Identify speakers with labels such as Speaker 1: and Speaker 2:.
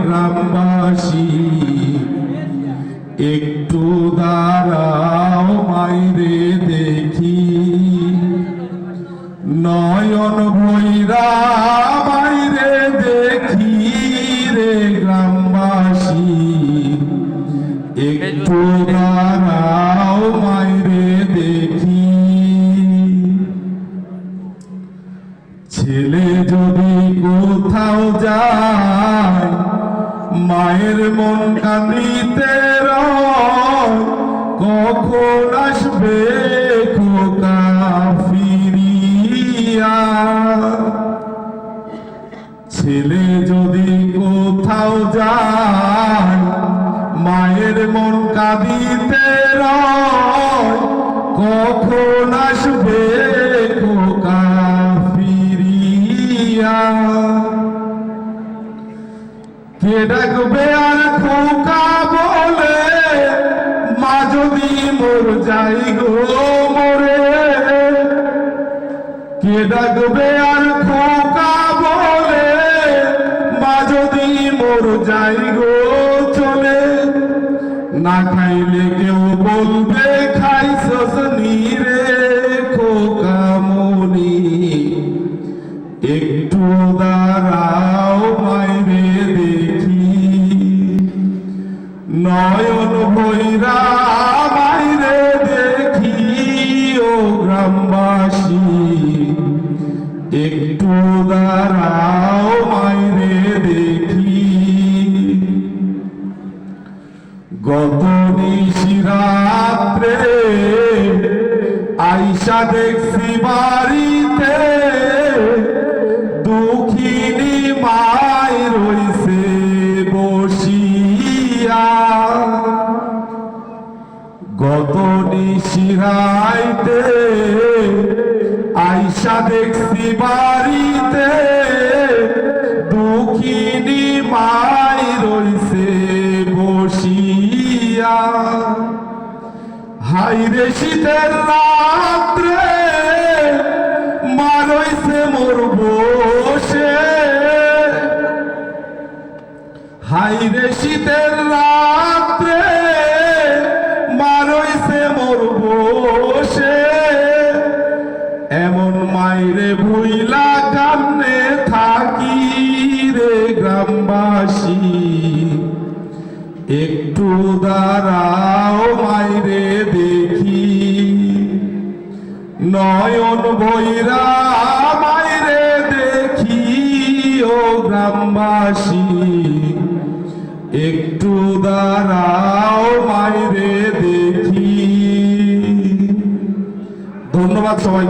Speaker 1: গ্রামবাসী একটু দাঁড়াও মাইরে দেখি, নয়ন ভৈরা মাইরে দেখি রে গ্রামবাসী, একটু দাঁড়াও মাইরে দেখি। ছেলে যদি কোথাও যায় মায়ের মন কাঁদিতে রয়, কখন আসবে খোকা ফিরিয়া। ছেলে যদি কোথাও যায় মায়ের মন কাঁদিতে রয়, কখন আসবে খোকা ফিরিয়া। কে ডাকবে আর খোকা বলে মা যদি মোর যাই গো মোরে, কে ডাকবে আর খোকা বলে মা যদি মোর যাই গো চলে। না খাইলে কেউ বলবে খাইছস নি রে খোকা মনি, একটু দাঁড়াও মাইরে দেখি, নয়ন ভৈরা মাইরে দেখি ও গ্রামবাসী, একটু দাঁড়াও মাইরে দেখি। গত নিশিরাত্রে আইসা দেখছি বাড়িতে, দুঃখিনী মাই রইছে বসিয়া। গত নিশিরাইতে আইসা দেখছি বাড়িতে, দুঃখিনী মাই রইছে বসিয়া। হাইরে শীতের রাত্রে মা রইছে মোর বসে, হাইরে শীতের রাত্রে মা রইছে মোর বসে। এমন মাইরে ভুইলা কান্নে থাকি রে গ্রামবাসী, একটু দাঁড়াও মাইরে দেখি, নয়ন ভৈরা মাইরে দেখি ও গ্রামবাসী, একটু দাঁড়াও মাইরে দেখি। ধন্যবাদ সবাই।